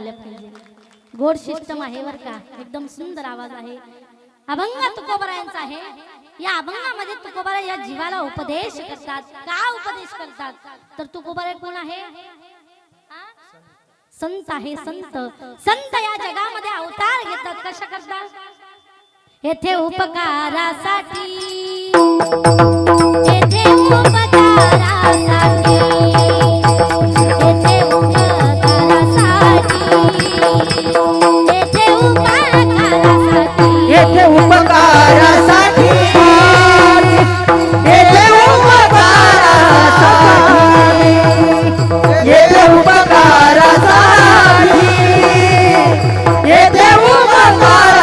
झाल्या पाहिजे. गोड सिस्टम आहे बर का, एकदम सुंदर आवाज आहे. अभंग तुकोबारायांचा आहे. या अभंगामध्ये तुकोबारा या जीवाला उपदेश करतात. का उपदेश करतात तर तुकोबारा कोण आहे? संत आहे. संत संत या जगामध्ये अवतार घेतात. कशा करतात? येथे उपकारासाठी, येथे उपकारासाठी, येथे उपकारासाठी, येथे उपकारासाठी, येथे उपकारासाठी, येथे उपकारासाठी,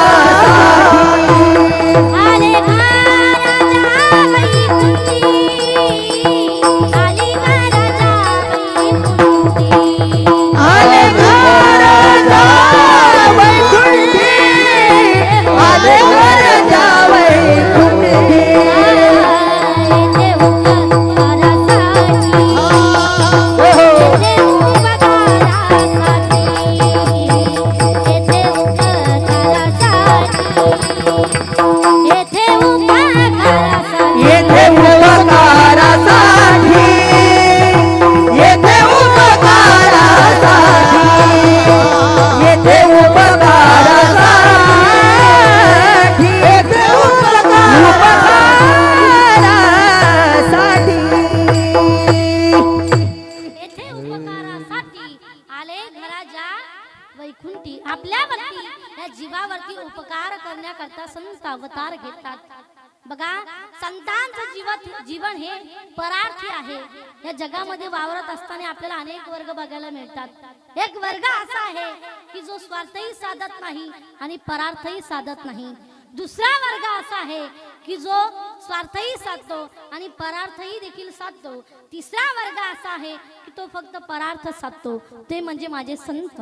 येथे उपकारासाठी, येथे जीवावरती उपकार करण्याकरता संत अवतार घेतात. बघा, संतांचं जीवन हे परार्थी आहे. या जगामध्ये वावरत असताना आपल्याला अनेक वर्ग बघायला मिळतात. एक वर्ग असा आहे की जो स्वार्थही साधत नाही आणि परार्थही साधत नाही. दुसरा वर्ग असा आहे की जो स्वार्थही साधतो आणि परार्थही देखील साधतो. तिसरा वर्ग असा आहे की तो फक्त परार्थ साधतो, ते म्हणजे माझे संत.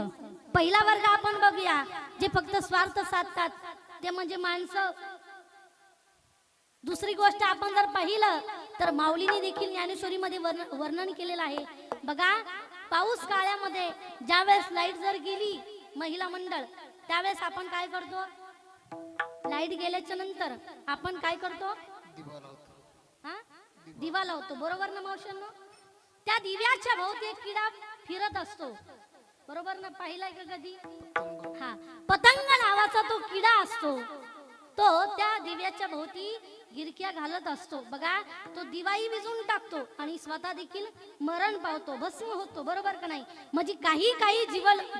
पहिला वर्ग आपण बघूया, जे फक्त स्वार्थ साधतात, ते म्हणजे माणसं. दुसरी गोष्ट आपण जर पाहिलं तर माऊलीने देखील ज्ञानेश्वरीमध्ये वर्णन केलेलं आहे. बघा, पाऊस काळ्यामध्ये ज्यावेळेस लाईट जर गेली महिला मंडळ, त्यावेळेस आपण काय करतो? लाईट गेल्याच्या नंतर आपण काय करतो? दिवा लावतो. बरोबर ना मावशांनो? त्या दिव्याच्या भोवती एक किडा फिरत असतो. बरोबर ना? पाहिलाय का कधी? हा, पतंग नावाचा तो किडा असतो. तो त्या दिव्याच्या भोवती गिरक्या घालत असतो. बघा, तो दिवाही विझून टाकतो आणि स्वतः देखील मरण पावतो, भस्म होतो. बरोबर का नाही? म्हणजे काही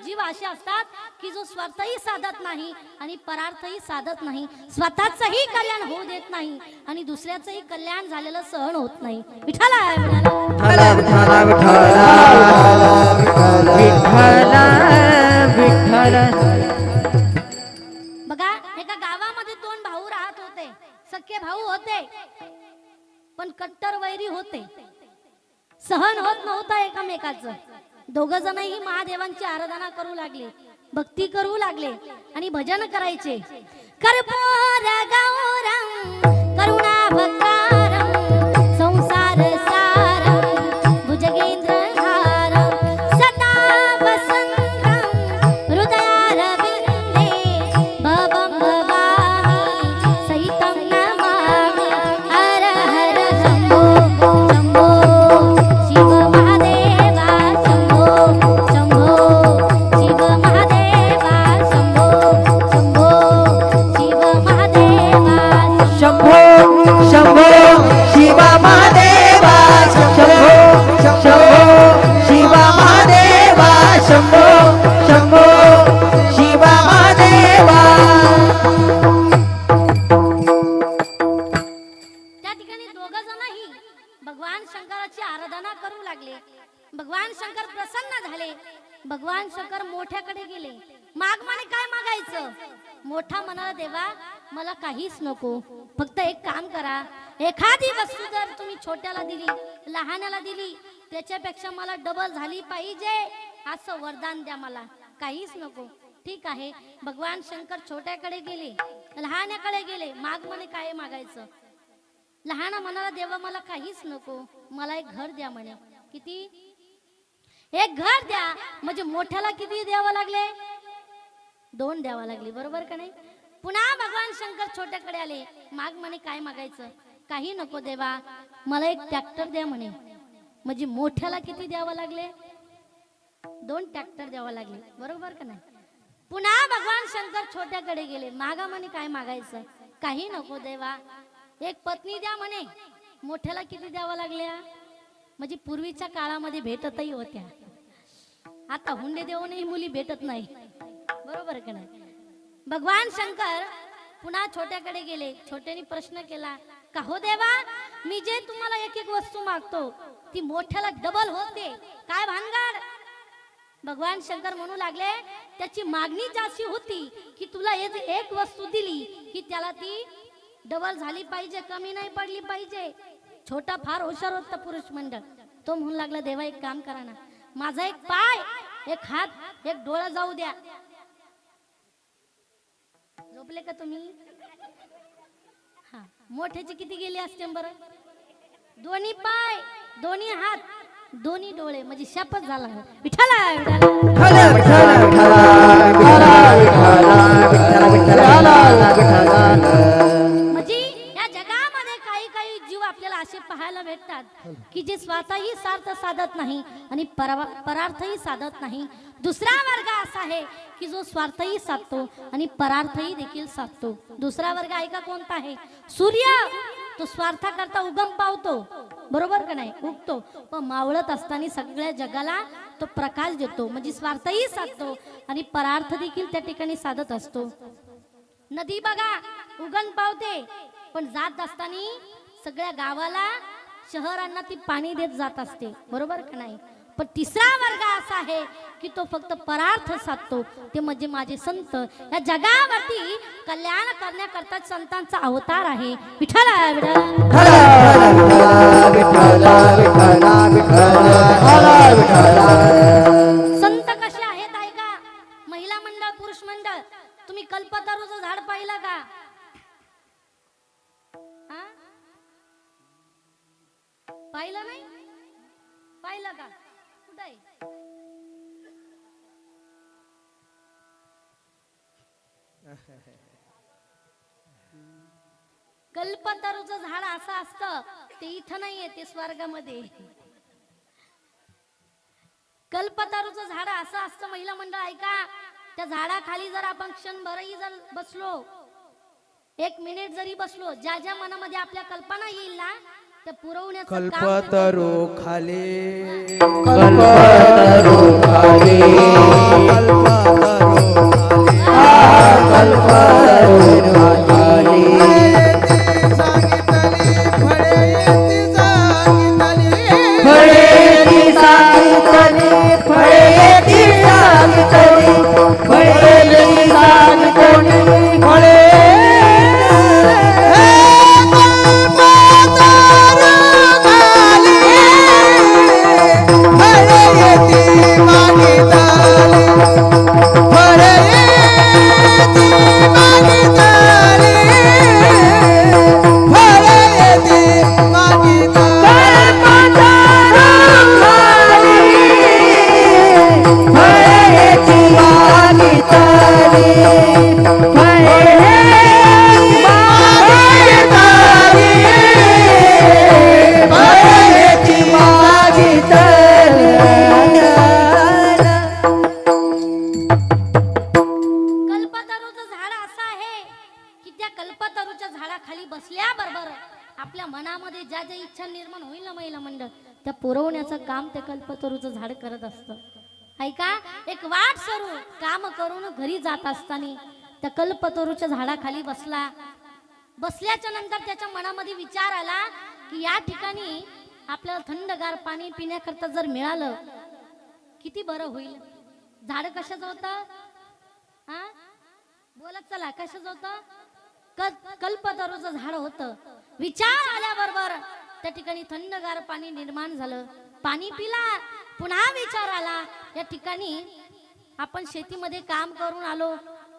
जीव असे असतात की जो स्वार्थही साधत नाही आणि परार्थही साधत नाही. स्वतःचंही कल्याण होऊ देत नाही आणि दुसऱ्याचंही कल्याण झालेलं सहन होत नाही. विठ्ठला विठ्ठला विठ्ठला विठ्ठला. बघा, एका गावामध्ये दोन भाऊ राहत होते. सख्खे भाऊ होते पण कट्टर वैरी होते. सहन होत नव्हता एकमेकाचं. दोघ जणही महादेवांची आराधना करू लागले, भक्ती करू लागले आणि भजन करायचे. कर्पूर गौरम करुणावतारम संसार सारम भुजगेंद्र हारम सदा वसंतम हृदयारविंदे भवं भवामि सहितं नमामि. हर हर शंभो शंभो शिव महादेवा शंभो शंभो शिव महादेवा शंभो शंभो शिव महादेवा शंभो शंभो शिवा महादेवा शंभो शंभो शिवा महादेवा शंभो शंभो शिवा महादेवा. त्या ठिकाणी दोघ जणही भगवान शंकराची आराधना करू लागले. भगवान शंकर प्रसन्न झाले. भगवान शंकर मोठ्याकडे गेले. माग म्हणे, काय मागायचं? मोठा म्हणाला, देवा मला काहीच नको, फक्त एक काम करा, एखादी वस्तू जर तुम्ही छोट्याला दिली, लहानाला दिली, त्याच्यापेक्षा मला डबल झाली पाहिजे असं वरदान द्या, मला काहीच नको. ठीक आहे. भगवान शंकर छोट्याकडे गेले, लहानाकडे गेले. माग म्हणे, काय मागायचं? लहाना म्हणाला, देवा मला काहीच नको, मला एक घर द्या म्हणे. किती? एक घर द्या म्हणजे मोठ्याला किती द्यावं लागले? 2 द्यावं लागले, बरोबर का नाही? पुन्हा भगवान शंकर छोट्याकडे आले. माग म्हणे, काय मागायचं? काही नको देवा, मला एक ट्रॅक्टर द्या म्हणे. म्हणजे मोठ्याला किती द्यावं लागले? 2 ट्रॅक्टर द्यावं लागले, बरोबर का नाही? पुन्हा भगवान शंकर छोट्याकडे गेले. मागा म्हणे, काय मागायचं? काही नको देवा, एक पत्नी द्या म्हणे. मोठ्याला किती द्यावं लागल्या? म्हणजे पूर्वीच्या काळामध्ये भेटतही होत्या. आता हुंडे देऊनही मुली भेटत नाही, बरोबर का नाही? भगवान शंकर पुन्हा छोट्याकडे गेले. छोट्याने प्रश्न केला, का हो देवा, मी जे तुम्हाला एक एक वस्तू मागतो ती मोठ्याला डबल होते, काय भानगड? भगवान शंकर म्हणू लागले, त्याची मागणी जास्ती होती की तुला एक वस्तू दिली की त्याला ती डबल झाली पाहिजे, कमी नाही पडली पाहिजे. छोटा फार हुशार होता पुरुष मंडळ. तो म्हणू लागला, देवा एक काम करा ना, माझा एक पाय, एक हात, एक डोळा जाऊ द्या. झोपले का तुम्ही? हा, मोठ्याचे किती गेले असते बरं? 2 पाय, 2 हात, 2 डोळे, म्हणजे शपथ झाला. विठ्ठला म्हणजे या जगामध्ये काही काही जीव आपल्याला असे पाहायला भेटतात की जे स्वतःही स्वार्थ साधत नाही आणि परार्थही साधत नाही. दुसरा वर्ग असा आहे की जो स्वार्थही साधतो आणि परार्थही देखील साधतो. दुसरा वर्ग ऐका कोणता आहे? सूर्य. तो स्वार्थाकरता उगम पावतो, बरोबर का नाही? उगतो, पण मावळत असताना सगळ्या जगाला तो प्रकाश देतो. म्हणजे स्वार्थही साधतो आणि परार्थ देखील त्या ठिकाणी साधत असतो. नदी बघा, उगम पावते, पण जात असताना सगळ्या गावाला, शहरांना ती पाणी देत जात असते, बरोबर का नाही? पण तिसरा वर्ग असा आहे की तो फक्त परार्थ साधतो. ते म्हणजे माझे संत. या जगावरती कल्याण करण्याकरता संतांचा अवतार आहे. विठ्ठला संत कसे आहेत ऐका. महिला मंडळ, पुरुष मंडळ, तुम्ही कल्पतरूचं झाड पाहिलं का? पाहिलं नाही? पाहिलं का? कुठे आहे? कल्पतरूचं झाड असं असतं, ते इथं नाहीये, ते स्वर्गामध्ये. कल्पतरूचं झाड असं असतं महिला मंडळ ऐका. त्या झाडाखाली जर आपण क्षणभरही जर बसलो, 1 मिनिट जरी बसलो, ज्या ज्या मनामध्ये आपल्या कल्पना येईल ना, त्या पुरवण्याचं काम कल्पतरू खाली, कल्पतरू खाली, कल्पतरू खाली, फळे ती सांगितली, फळे ती सांगितली, फळे ती सांगितली, फळे कल्पतरूचं झाड करत असतं. ऐका, एक वाट सरू काम करून घरी जात असताना त्या कल्पतरूच्या झाडाखाली बसला. बसल्याच्या नंतर त्याच्या मनामध्ये विचार आला की या ठिकाणी आपल्याला थंडगार पाणी पिण्याकरता जर मिळालं किती बरं होईल. झाड कशाचं होतं? हा, बोलत चला, कशाचं होतं? कल्पतरूचं झाड होतं. विचार आल्याबरोबर त्या ठिकाणी थंडगार पाणी निर्माण झालं. पाणी पिला, पुन्हा विचार आला, या ठिकाणी आपण शेतीमध्ये काम करून आलो,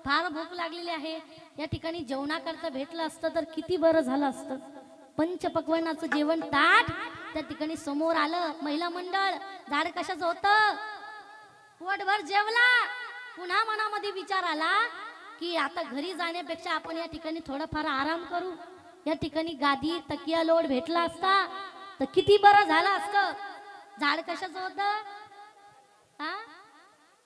फार भूक लागलेली आहे, या ठिकाणी जेवणाकरता भेटलं असतं तर किती बरं झालं असतं. पंचपक्वान्नाचं जेवण ताट त्या ठिकाणी समोर आलं महिला मंडळ. झाड कशाचं होतं? पोटभर जेवला. पुन्हा मनामध्ये विचार आला की आता घरी जाण्यापेक्षा आपण या ठिकाणी थोडाफार आराम करू. या ठिकाणी गादी तकिया लोड भेटला असता तर किती बरं झालं असतं. झाड कशाचं होतं? हा,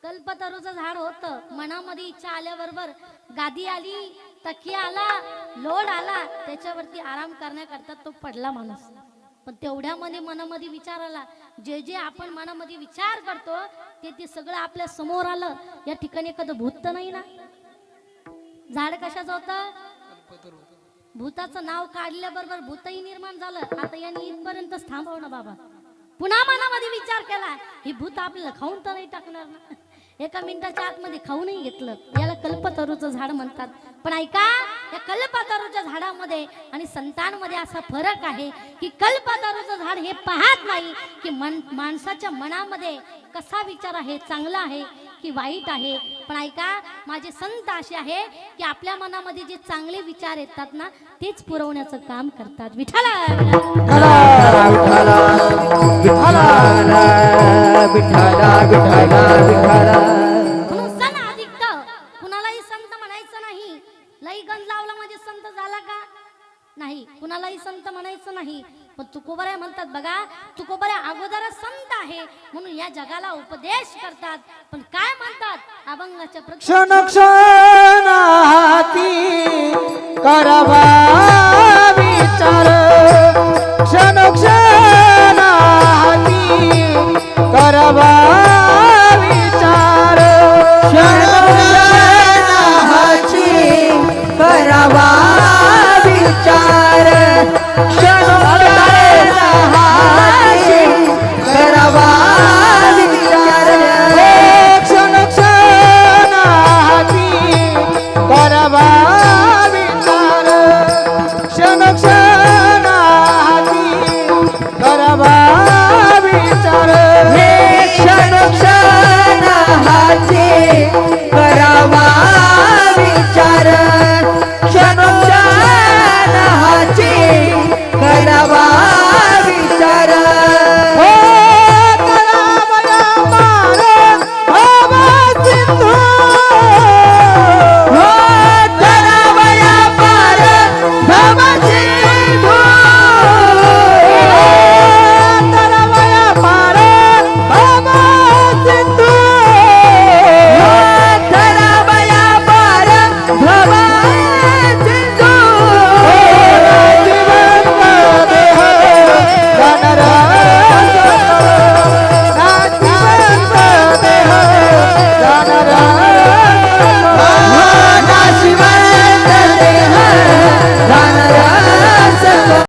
कल्पतरूचं झाड होतं. मनामध्ये इच्छा आल्याबरोबर गादी आली, तकिया आला, लोड आला, त्याच्यावरती आराम करण्याकरता तो पडला माणूस. पण तेवढ्यामध्ये मनामध्ये विचार आला. जे जे आपण मनामध्ये विचार करतो ते ते सगळं आपल्या समोर आलं. या ठिकाणी एखादं भूत तर नाही ना. झाड कशाचं होतं? भूताचं नाव काढल्याबरोबर भूतही निर्माण झालं. आता यांनी इथपर्यंतच थांबव ना बाबा. पुन्हा मनामध्ये विचार केला, हे भूत आपल्याला खाऊन तर नाही टाकणार ना. एका मिनिटाच्या आतमध्ये खाऊनही घेतलं. याला कल्पतरूचं झाड म्हणतात. पण ऐका, या कल्पतरूच्या झाडामध्ये आणि संतांमध्ये असा फरक आहे की कल्पतरूचं झाड हे पाहत नाही की माणसाच्या मनामध्ये कसा विचार आहे, चांगला आहे की वाईट आहे. पण ऐका, माझे संत असे आहे की आपल्या मनामध्ये जे चांगले विचार येतात ना तेच पुरवण्याचं काम करतात. विठ्ठला म्हणून सण अधिक कुणालाही संत म्हणायचं नाही. लई गंज लावला म्हणजे संत झाला का? नाही, कुणालाही संत म्हणायचं नाही. पण तुकोबऱ्या म्हणतात बघा, तुकोबऱ्या अगोदरच संत आहे म्हणून या जगाला उपदेश करतात. पण काय म्हणतात? अभंगाच्या क्षण क्षणाती करवा विचार, क्षण क्षणाती करवा विचार, क्षण क्षणाची करावा विचार, क्षण क्षणाची करावा विचार, क्षण क्षणाती करवा विचार, क्षण क्षणाती करवा विचार, हे क्षण क्षणाची